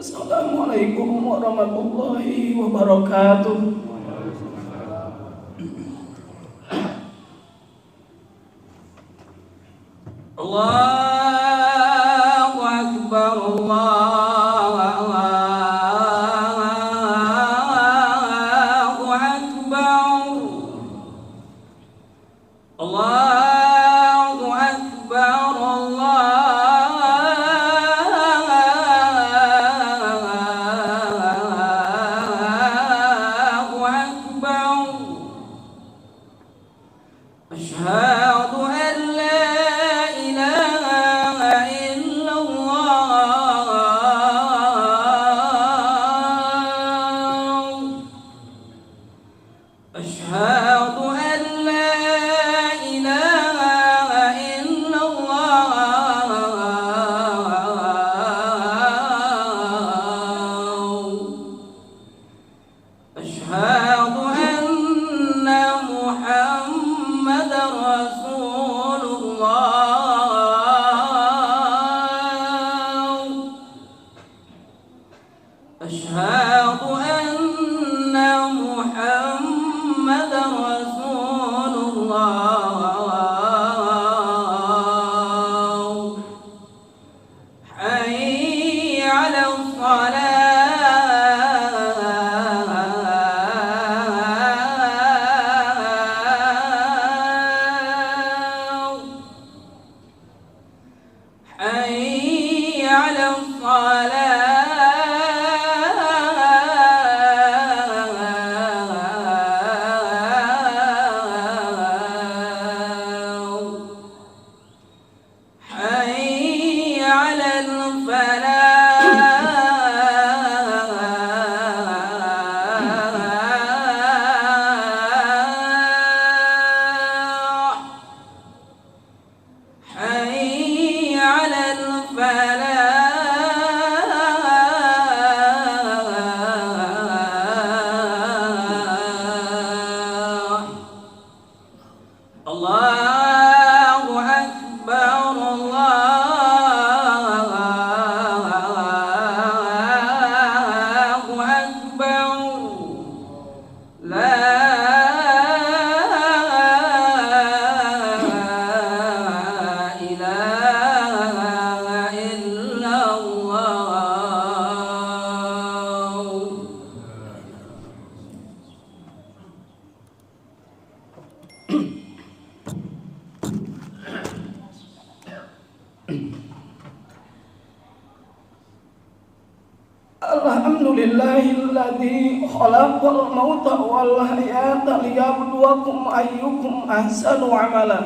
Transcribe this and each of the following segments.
Assalamualaikum warahmatullahi wabarakatuh. Allahu Akbar, Allahu Akbar, Allahu Akbar, Allahu Akbar. Asyhadu an la ilaha illallah. Asyhadu an la ilaha illallah. Asyhadu anna Muhammadar Rasulullah. Asyhadu anna Muhammadar Rasulullah. Hayya 'alas salah. Hayya 'alas salah. Hayya 'alal falah. Hayya 'alal falah. Allahu Akbar, Allahu Akbar. La ilaha illallah. Alhamdulillahilladzi khalaqal mauta wal hayata liyabluwakum ayyukum ahsanu amala.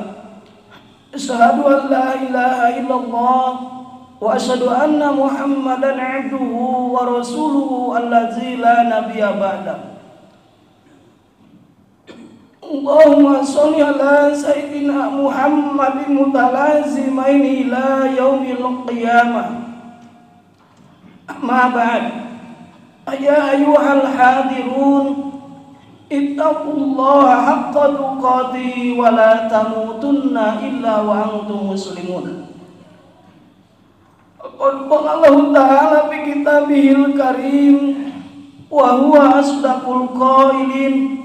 Asyhadu an la ilaha illallah wa asyhadu anna Muhammadan 'abduhu wa rasuluhu allazi la nabiyya ba'da. Allahumma shalli ala sayyidina Muhammadin mutalazimain ila yaumil qiyamah. Amma ba'd. Ya ayyuhal hadirun, ittaqullaha haqqa tuqatih wa la tamutunna illa wa antum muslimun. Qad qala Allah ta'ala fi kitabihil karim wa huwa asdaqul qailin.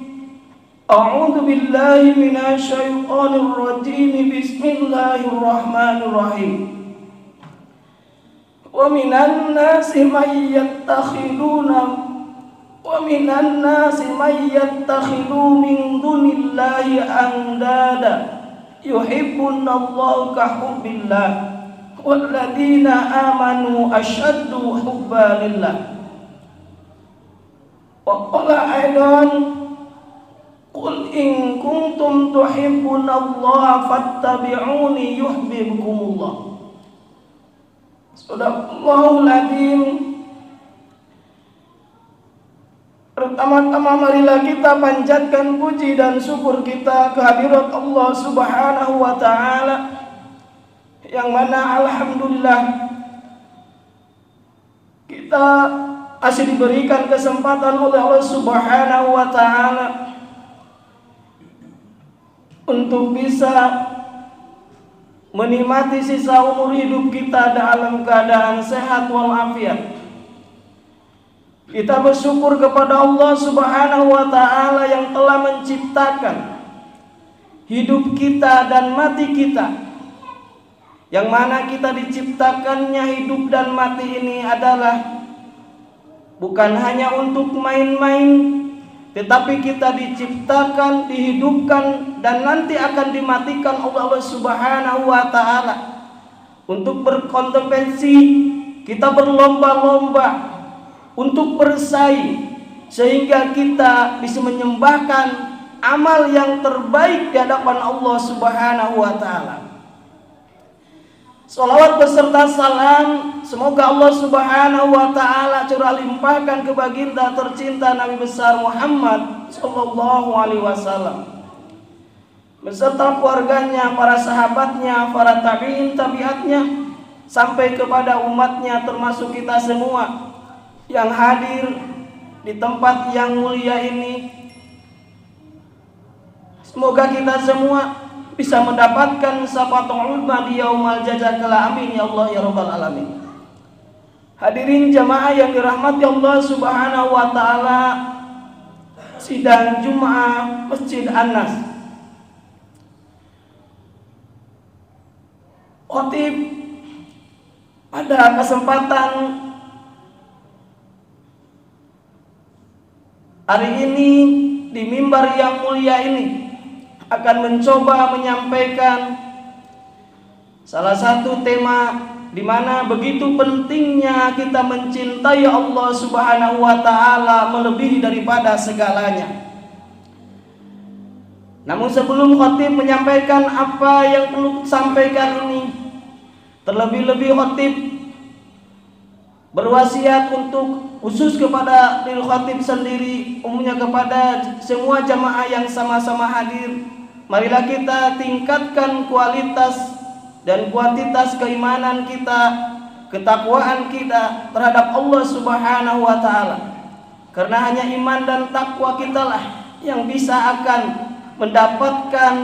A'udzu billahi minasy syaithanir rajim. Bismillahirrahmanirrahim. Wa minan nasi may yattakhidhu min dunillahi andada yuhibbunallahu ka hubbillah walladzina amanu ashaddu hubban lillah. Wa qala aidan qul in kuntum tuhibbunallaha fattabi'uni yuhibbukumullah. Sadaqallahul adzim. Pertama-tama marilah kita panjatkan puji dan syukur kita kehadirat Allah Subhanahu wa taala, yang mana alhamdulillah kita masih diberikan kesempatan oleh Allah Subhanahu wa taala untuk bisa menikmati sisa umur hidup kita dalam keadaan sehat walafiat. Kita bersyukur kepada Allah Subhanahu wa taala yang telah menciptakan hidup kita dan mati kita. Yang mana kita diciptakannya hidup dan mati ini adalah bukan hanya untuk main-main, tetapi kita diciptakan, dihidupkan dan nanti akan dimatikan oleh Allah Subhanahu wa taala untuk berkontemplasi. Kita berlomba-lomba untuk bersaing sehingga kita bisa menyembahkan amal yang terbaik di hadapan Allah Subhanahu wa taala. Salawat beserta salam semoga Allah Subhanahu wa taala curah limpahkan ke baginda tercinta Nabi besar Muhammad sallallahu alaihi wasallam beserta keluarganya, para sahabatnya, para tabi'in tabi'atnya sampai kepada umatnya termasuk kita semua yang hadir di tempat yang mulia ini. Semoga kita semua bisa mendapatkan syafatul uzma di yaumul jazaa kala, amin ya Allah ya rabbal alamin. Hadirin jamaah yang dirahmati Allah Subhanahu wa taala, sidang Jumat Masjid An-Nas. Khatib pada kesempatan hari ini di mimbar yang mulia ini akan mencoba menyampaikan salah satu tema di mana begitu pentingnya kita mencintai Allah Subhanahu wa taala melebihi daripada segalanya. Namun sebelum khatib menyampaikan apa yang perlu disampaikan ini, terlebih-lebih khatib berwasiat untuk khusus kepada diri khatib sendiri, umumnya kepada semua jamaah yang sama-sama hadir. Marilah kita tingkatkan kualitas dan kuantitas keimanan kita, ketakwaan kita terhadap Allah Subhanahu wa taala. Karena hanya iman dan takwa kitalah yang bisa akan mendapatkan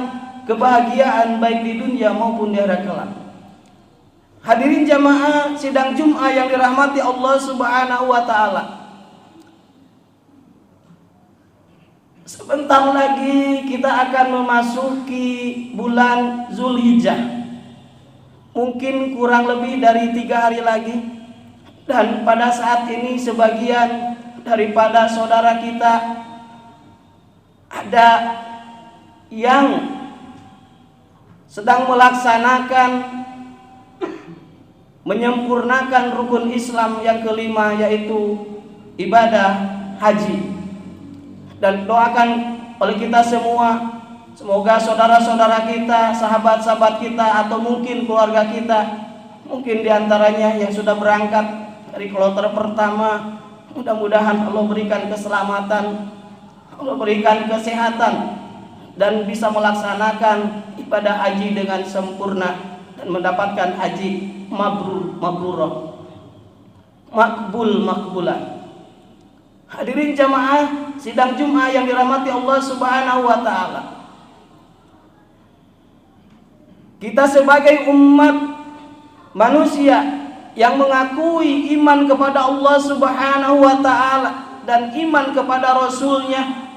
kebahagiaan baik di dunia maupun di akhirat kelak. Hadirin jamaah sidang Jumat yang dirahmati Allah Subhanahu wa taala. Sebentar lagi kita akan memasuki bulan Zulhijjah. Mungkin kurang lebih dari 3 hari lagi. Dan pada saat ini sebagian daripada saudara kita ada yang sedang melaksanakan menyempurnakan rukun Islam yang kelima, yaitu ibadah haji. Dan doakan oleh kita semua, semoga saudara-saudara kita, sahabat-sahabat kita, atau mungkin keluarga kita, mungkin diantaranya yang sudah berangkat dari kloter pertama, mudah-mudahan Allah berikan keselamatan, Allah berikan kesehatan, dan bisa melaksanakan ibadah haji dengan sempurna dan mendapatkan haji mabrurah, makbul makbulah. Hadirin jamaah sidang Jumat yang dirahmati Allah Subhanahu wa taala. Kita sebagai umat manusia yang mengakui iman kepada Allah Subhanahu wa taala dan iman kepada Rasulnya,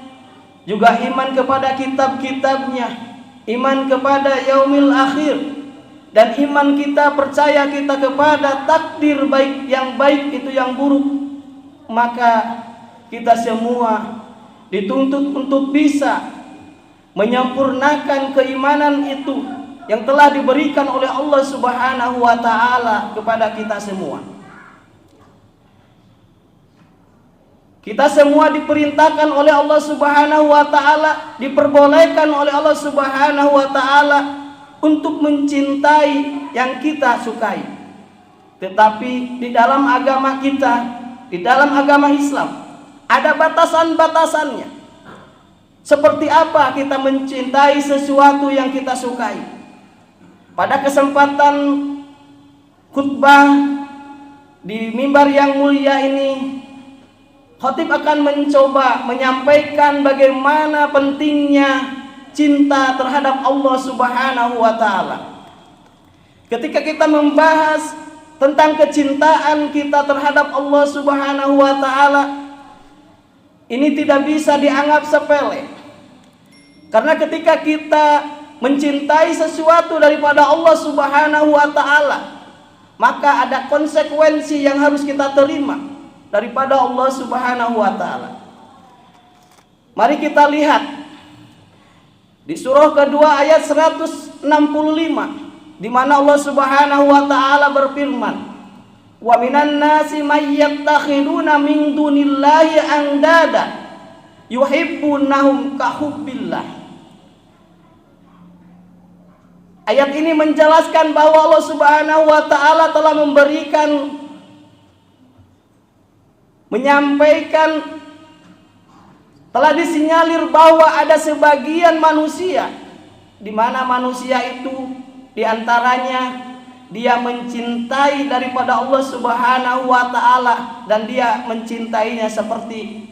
juga iman kepada kitab-kitabnya, iman kepada yaumil akhir, dan iman kita percaya kita kepada takdir baik yang baik itu yang buruk, maka kita semua dituntut untuk bisa menyempurnakan keimanan itu yang telah diberikan oleh Allah Subhanahu wa taala kepada kita semua. Kita semua diperintahkan oleh Allah Subhanahu wa taala, diperbolehkan oleh Allah Subhanahu wa taala untuk mencintai yang kita sukai. Tetapi di dalam agama kita, di dalam agama Islam, ada batasan-batasannya. Seperti apa kita mencintai sesuatu yang kita sukai? Pada kesempatan khutbah di mimbar yang mulia ini, khatib akan mencoba menyampaikan bagaimana pentingnya cinta terhadap Allah Subhanahu wa taala. Ketika kita membahas tentang kecintaan kita terhadap Allah Subhanahu wa taala, ini tidak bisa dianggap sepele. Karena ketika kita mencintai sesuatu daripada Allah Subhanahu wa taala, maka ada konsekuensi yang harus kita terima daripada Allah Subhanahu wa taala. Mari kita lihat di surah kedua ayat 165, di mana Allah Subhanahu wa taala berfirman, "Wa minan nasi may yattakhiduna min dunillahi andada yuhibbunahum ka hubbillah." Ayat ini menjelaskan bahwa Allah Subhanahu wa taala telah menyampaikan, telah disinyalir bahwa ada sebagian manusia, di mana manusia itu diantaranya dia mencintai daripada Allah Subhanahu wa taala, dan dia mencintainya seperti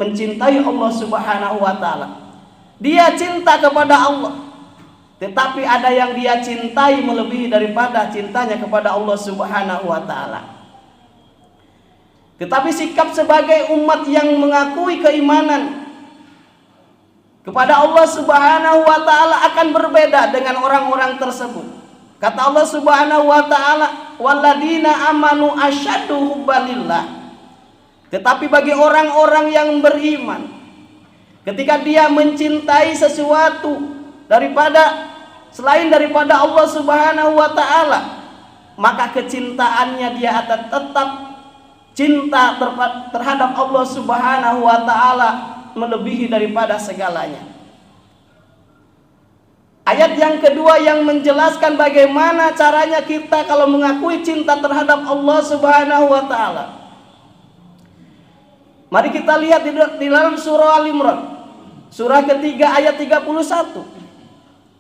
mencintai Allah Subhanahu wa taala. Dia cinta kepada Allah, tetapi ada yang dia cintai melebihi daripada cintanya kepada Allah Subhanahu wa taala. Tetapi sikap sebagai umat yang mengakui keimanan kepada Allah Subhanahu wa taala akan berbeda dengan orang-orang tersebut. Kata Allah Subhanahu wa taala, "Walladzina amanu asyaddu hubbalillah." Tetapi bagi orang-orang yang beriman, ketika dia mencintai sesuatu selain daripada Allah Subhanahu wa taala, maka kecintaannya dia akan tetap cinta terhadap Allah Subhanahu wa taala melebihi daripada segalanya. Ayat yang kedua yang menjelaskan bagaimana caranya kita kalau mengakui cinta terhadap Allah Subhanahu wa taala. Mari kita lihat di dalam surah Al-Imran, surah ketiga ayat 31.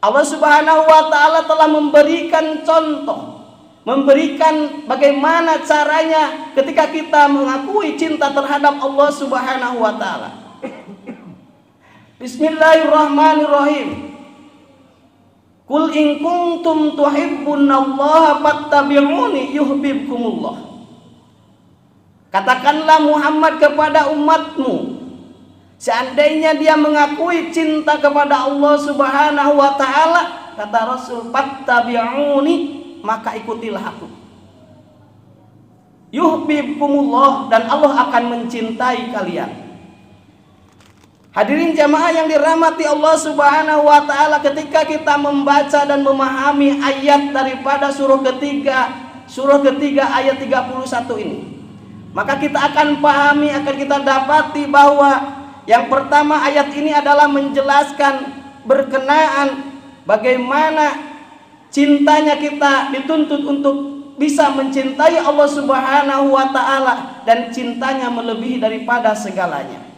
Allah Subhanahu wa taala telah memberikan contoh, memberikan bagaimana caranya ketika kita mengakui cinta terhadap Allah Subhanahu wa taala. Bismillahirrahmanirrahim. Qul in kuntum tuhibbunallaha fattabi'uni yuhibbukumullah. Katakanlah Muhammad kepada umatmu, seandainya dia mengakui cinta kepada Allah Subhanahu wa taala, kata Rasul, fattabi'uni, maka ikutilah aku. Yuhibbukumullah, dan Allah akan mencintai kalian. Hadirin jamaah yang dirahmati Allah Subhanahu wa taala, ketika kita membaca dan memahami ayat daripada surah ketiga ayat 31 ini, maka kita akan pahami, akan kita dapati bahwa yang pertama, ayat ini adalah menjelaskan berkenaan bagaimana cintanya kita dituntut untuk bisa mencintai Allah Subhanahu wa taala, dan cintanya melebihi daripada segalanya.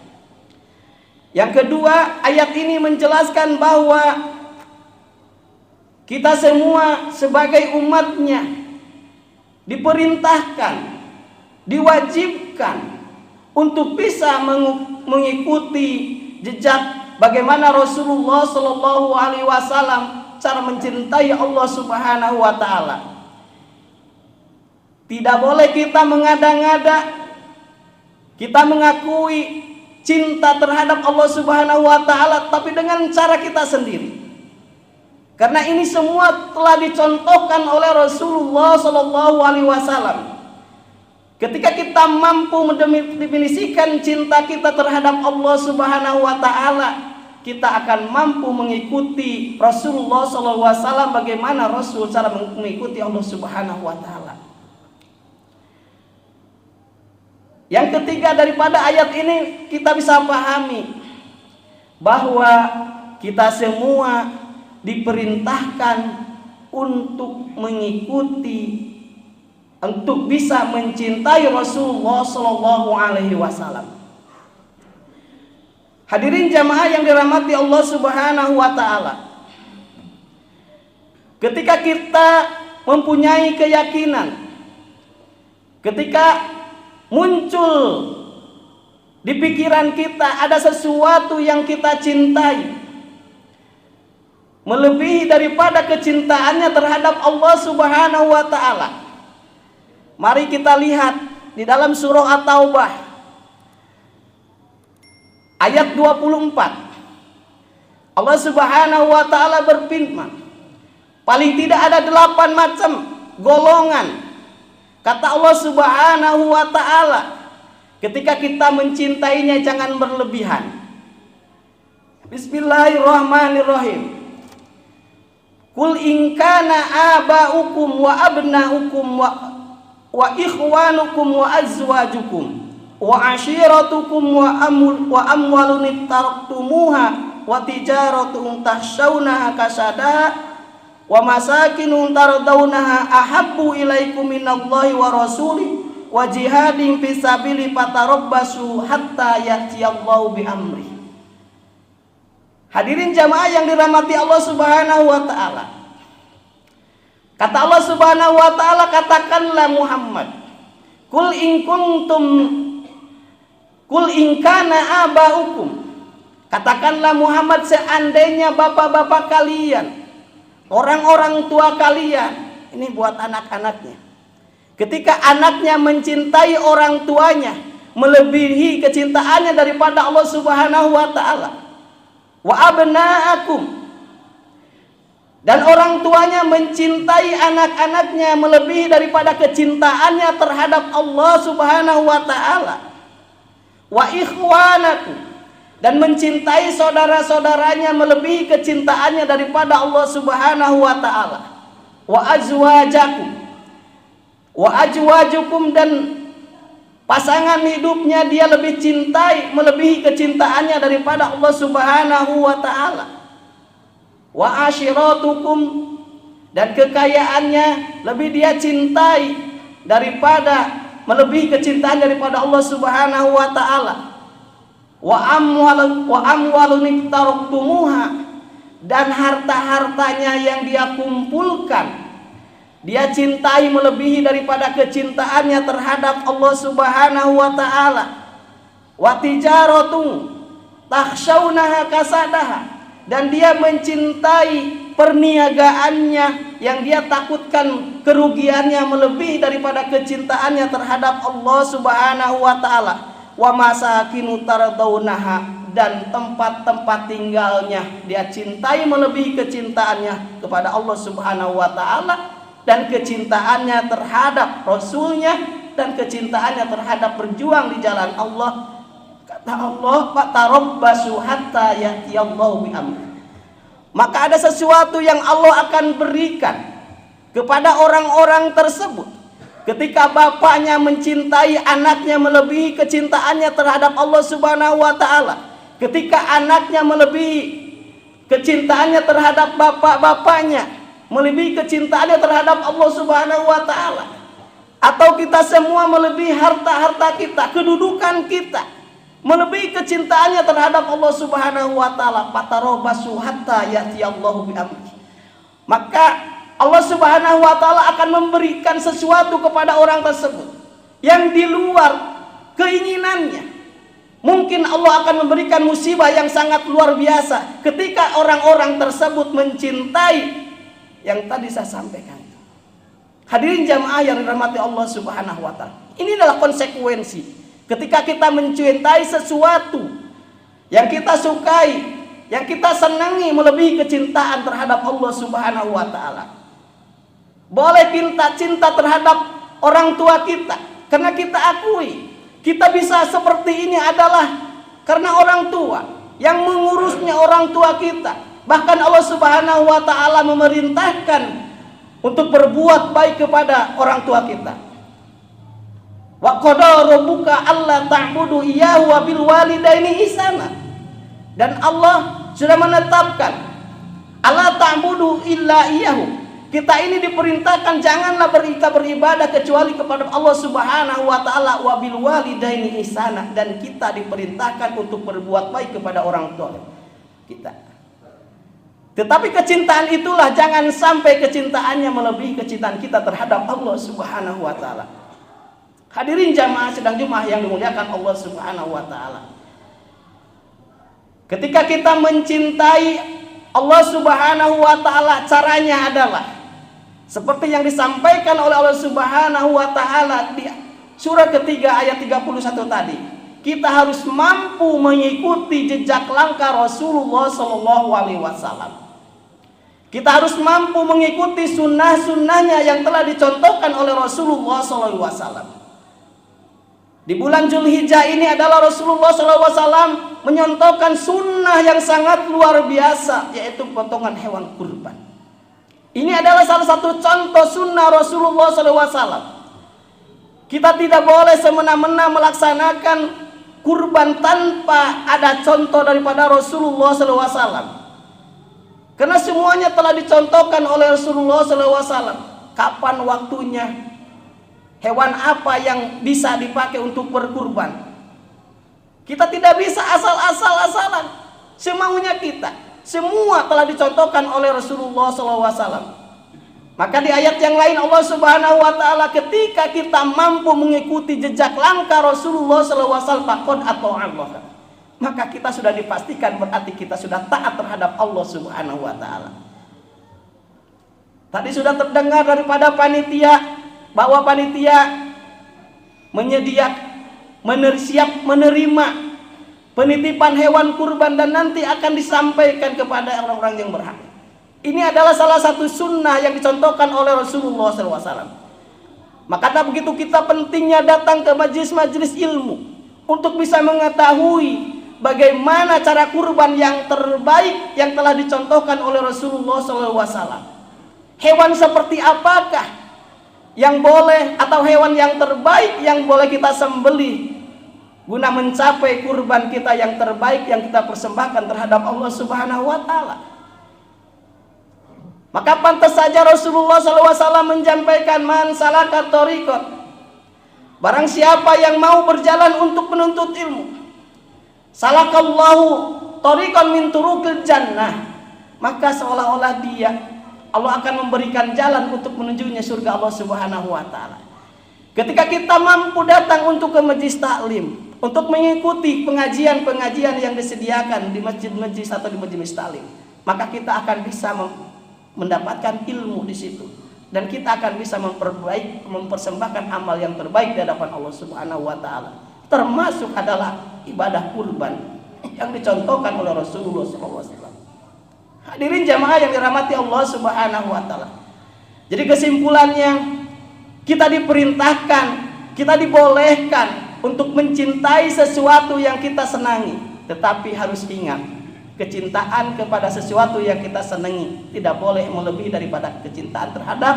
Yang kedua, ayat ini menjelaskan bahwa kita semua sebagai umatnya diperintahkan, diwajibkan untuk bisa mengikuti jejak bagaimana Rasulullah Shallallahu Alaihi Wasallam cara mencintai Allah Subhanahu Wa Taala. Tidak boleh kita mengada-ngada, kita mengakui cinta terhadap Allah Subhanahu Wa Taala, tapi dengan cara kita sendiri. Karena ini semua telah dicontohkan oleh Rasulullah Shallallahu Alaihi Wasallam. Ketika kita mampu mendefinisikan cinta kita terhadap Allah Subhanahu wa taala, kita akan mampu mengikuti Rasulullah SAW bagaimana Rasul cara mengikuti Allah Subhanahu wa taala. Yang ketiga daripada ayat ini kita bisa pahami bahwa kita semua diperintahkan untuk mengikuti, untuk bisa mencintai Rasulullah Sallallahu Alaihi Wasallam. Hadirin jamaah yang dirahmati Allah Subhanahu Wa Taala, ketika kita mempunyai keyakinan, ketika muncul di pikiran kita ada sesuatu yang kita cintai melebihi daripada kecintaannya terhadap Allah Subhanahu Wa Taala, mari kita lihat di dalam surah At-Taubah ayat 24. Allah Subhanahu wa taala berfirman, paling tidak ada 8 macam golongan. Kata Allah Subhanahu wa taala, ketika kita mencintainya jangan berlebihan. Bismillahirrahmanirrahim. Qul in kana aba'ukum wa abna'ukum wa ikhwanukum wa azwajukum wa ashiratukum wa amwalun iftaraktumuha wa tijaratun tahshawnaha kasada wa masakinun tardawnaha ahabbu ilaikum minallahi wa rasuli wa jihadin fisabili fatarabbasu hatta ya'tiyallahu bi amri. Hadirin jamaah yang dirahmati Allah Subhanahu wa taala. Kata Allah Subhanahu wa taala, katakanlah Muhammad, Qul in kana aba'ukum. Katakanlah Muhammad, seandainya bapak-bapak kalian, orang-orang tua kalian, ini buat anak-anaknya. Ketika anaknya mencintai orang tuanya melebihi kecintaannya daripada Allah Subhanahu wa taala. Wa abna'akum, dan orang tuanya mencintai anak-anaknya melebihi daripada kecintaannya terhadap Allah Subhanahu wa taala. Wa ikhwanakum, dan mencintai saudara-saudaranya melebihi kecintaannya daripada Allah Subhanahu wa taala. Wa azwajukum, dan pasangan hidupnya dia lebih cintai melebihi kecintaannya daripada Allah Subhanahu wa taala. Wa ashiratukum, dan kekayaannya lebih dia cintai daripada melebihi kecintaan daripada Allah Subhanahu wa taala. Wa amwalun iftaraktumuha, dan harta-hartanya yang dia kumpulkan dia cintai melebihi daripada kecintaannya terhadap Allah Subhanahu wa taala. Wa tijaratun takhshawnaha kasadaha, dan dia mencintai perniagaannya yang dia takutkan kerugiannya melebihi daripada kecintaannya terhadap Allah Subhanahu wa taala. Wa masakinu tardawnaha, dan tempat-tempat tinggalnya dia cintai melebihi kecintaannya kepada Allah Subhanahu wa taala, dan kecintaannya terhadap Rasulnya, dan kecintaannya terhadap berjuang di jalan Allah. Kata Allah, fatarabbasu hatta ya'tiyallahu bi amri. Maka ada sesuatu yang Allah akan berikan kepada orang-orang tersebut ketika bapaknya mencintai anaknya melebihi kecintaannya terhadap Allah Subhanahu wa taala, ketika anaknya melebihi kecintaannya terhadap bapak-bapaknya melebihi kecintaannya terhadap Allah Subhanahu wa taala, atau kita semua melebihi harta-harta kita, kedudukan kita melebihi kecintaannya terhadap Allah Subhanahu wa taala, fatarabbasu hatta ya'tiyallahu bi amri. Maka Allah Subhanahu wa taala akan memberikan sesuatu kepada orang tersebut yang di luar keinginannya. Mungkin Allah akan memberikan musibah yang sangat luar biasa ketika orang-orang tersebut mencintai yang tadi saya sampaikan. Hadirin jamaah yang dirahmati Allah Subhanahu wa taala. Ini adalah konsekuensi ketika kita mencintai sesuatu yang kita sukai, yang kita senangi melebihi kecintaan terhadap Allah Subhanahu wa taala. Boleh cinta terhadap orang tua kita, karena kita akui kita bisa seperti ini adalah karena orang tua yang mengurusnya, orang tua kita. Bahkan Allah Subhanahu wa taala memerintahkan untuk berbuat baik kepada orang tua kita. Wa qada rabbuka alla ta'budu iyyahu wa bil walidaini ihsana. Dan Allah sudah menetapkan alla ta'budu illa iyyahu. Kita ini diperintahkan janganlah beribadah kecuali kepada Allah Subhanahu wa taala, wa bil walidaini ihsana, dan kita diperintahkan untuk berbuat baik kepada orang tua kita. Tetapi kecintaan itulah jangan sampai kecintaannya melebihi kecintaan kita terhadap Allah Subhanahu wa taala. Hadirin jamaah sedang Jumat yang dimuliakan Allah Subhanahu wa taala. Ketika kita mencintai Allah Subhanahu wa taala, caranya adalah seperti yang disampaikan oleh Allah Subhanahu wa taala di surah ketiga ayat 31 tadi. kita harus mampu mengikuti jejak langkah Rasulullah Shallallahu Alaihi Wasallam. Kita harus mampu mengikuti sunnah-sunnahnya yang telah dicontohkan oleh Rasulullah Shallallahu Alaihi Wasallam. Di bulan Zulhijjah ini adalah Rasulullah Shallallahu Alaihi Wasallam menyontohkan sunnah yang sangat luar biasa, yaitu potongan hewan kurban. Ini adalah salah satu contoh sunnah Rasulullah Shallallahu Alaihi Wasallam. Kita tidak boleh semena-mena melaksanakan kurban tanpa ada contoh daripada Rasulullah Shallallahu Alaihi Wasallam. Karena semuanya telah dicontohkan oleh Rasulullah SAW. Kapan waktunya, hewan apa yang bisa dipakai untuk berkurban. Kita tidak bisa asal-asalan semaunya kita. Semua telah dicontohkan oleh Rasulullah SAW. Maka di ayat yang lain Allah Subhanahu Wa Taala, ketika kita mampu mengikuti jejak langkah Rasulullah SAW, faqad ata'allah, maka kita sudah dipastikan berarti kita sudah taat terhadap Allah Subhanahu Wa Taala. Tadi sudah terdengar daripada panitia bahwa panitia siap menerima penitipan hewan kurban dan nanti akan disampaikan kepada orang-orang yang berhak. Ini adalah salah satu sunnah yang dicontohkan oleh Rasulullah SAW. Maka begitu kita pentingnya datang ke majelis-majelis ilmu untuk bisa mengetahui bagaimana cara kurban yang terbaik yang telah dicontohkan oleh Rasulullah SAW. Hewan seperti apakah yang boleh atau hewan yang terbaik yang boleh kita sembelih guna mencapai kurban kita yang terbaik yang kita persembahkan terhadap Allah Subhanahu Wa Taala. Maka pantas saja Rasulullah SAW menyampaikan, man salaka thariqan, barang siapa yang mau berjalan untuk menuntut ilmu, salakallahu thariqan min turuqil jannah, maka seolah-olah dia Allah akan memberikan jalan untuk menujunya surga Allah Subhanahu Wa Taala. Ketika kita mampu datang untuk ke majelis taklim, untuk mengikuti pengajian-pengajian yang disediakan di masjid-masjid atau di majelis taklim, maka kita akan bisa mendapatkan ilmu di situ dan kita akan bisa mempersembahkan amal yang terbaik di hadapan Allah Subhanahu Wa Taala. Termasuk adalah ibadah kurban yang dicontohkan oleh Rasulullah SAW. Hadirin jamaah yang dirahmati Allah Subhanahu Wa Taala. Jadi kesimpulannya, kita diperintahkan, kita dibolehkan untuk mencintai sesuatu yang kita senangi, tetapi harus ingat, kecintaan kepada sesuatu yang kita senangi tidak boleh melebihi daripada kecintaan terhadap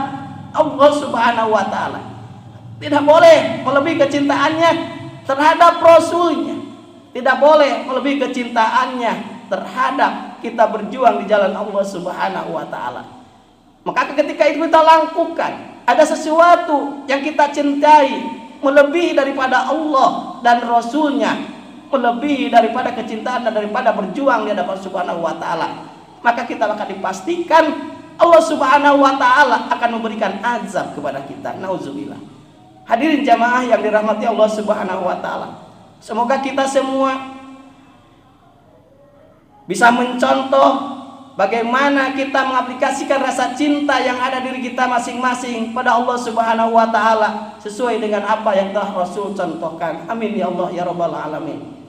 Allah Subhanahu Wa Taala. Tidak boleh melebihi kecintaannya terhadap Rasulnya. Tidak boleh melebihi kecintaannya terhadap kita berjuang di jalan Allah Subhanahu Wa Taala. Maka ketika itu kita lakukan, ada sesuatu yang kita cintai melebihi daripada Allah dan Rasulnya, melebihi daripada kecintaan dan daripada berjuang di hadapan Subhanahu Wa Taala, maka kita akan dipastikan Allah Subhanahu Wa Taala akan memberikan azab kepada kita. Nauzubillah. Hadirin jamaah yang dirahmati Allah Subhanahu Wa Taala, semoga kita semua bisa mencontoh bagaimana kita mengaplikasikan rasa cinta yang ada diri kita masing-masing pada Allah Subhanahu Wa Taala sesuai dengan apa yang telah Rasul contohkan. Amin ya Allah ya rabbal alamin.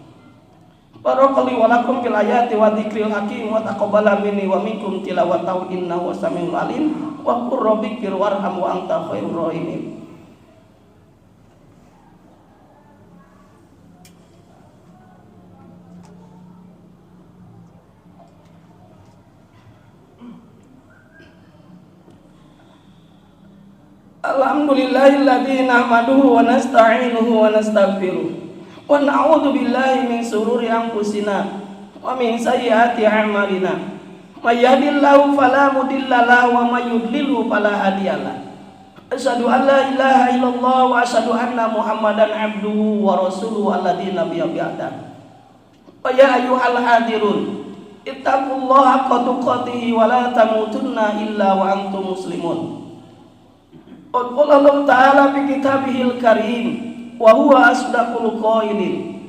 Barakallahu wa lakum fil ayati wa dzikril hakim wa taqabbala minni wa minkum tilawatahu innahu wasamiul alim wa qur rabbikir warham wa anta khairur rahimin. Alhamdulillahilladzi nahmaduhu wa nasta'inuhu wa nastaghfiruh wa na'udzu billahi min shururi anfusina wa min sayyiati a'malina. May yahdihillahu fala mudilla lahu wa may yudlilhu fala hadiyalah. Asyhadu an la ilaha illallah wa asyhadu anna Muhammadan abduhu wa rasuluhu alladzi nabiyya bi'adah. Wa ya ayyuhal hadirun ittaqullaha haqqa tuqatih wa la tamutunna illa wa antum muslimun. Qala Allah Ta'ala fi kitabihil karim wa huwa asdaqul qailin.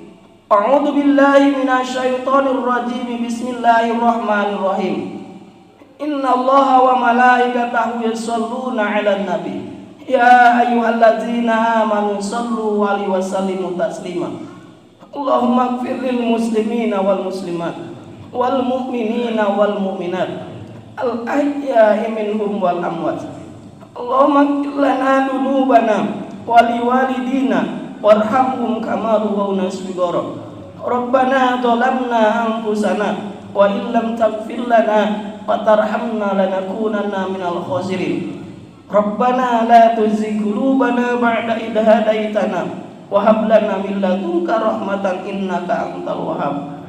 A'udzu billahi minasyaitonir rajim. Bismillahirrahmanirrahim. Innallaha wa malaikatahu yusholluna 'alan nabi. Ya ayyuhalladzina amanu shallu 'alaihi wa sallimu taslima. Allahumma ighfir lil muslimina wal muslimat wal mu'minina wal mu'minat al ahya'i minhum wal amwat. Allahumma ighfir lana dzunubana wa liwalidina warhamhum kama rabawna shighara. Rabbana dzalamna anfusana wa illam taghfir lana wa tarhamna lanakunanna minal khasirin. Rabbana la tuzigh qulubana ba'da idh hadaitana wa hab lana min ladunka rahmatan innaka antal wahhab.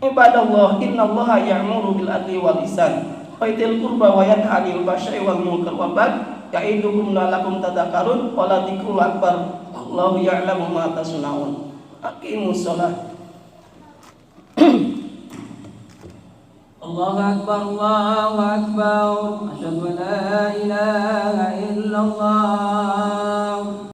Ibadallah, innallaha ya'muru bil adli wal ihsan wa itil qurba wa yanha 'anil fahsya'i wal munkar wa baghi ya'idukum la'allakum tadhakkarun. Wa la dzikrul akbar wallahu ya'lamu ma tasna'un. Aqimus shalah. Allahu akbar, Allahu akbar. Asyhadu an la ilaha illallah.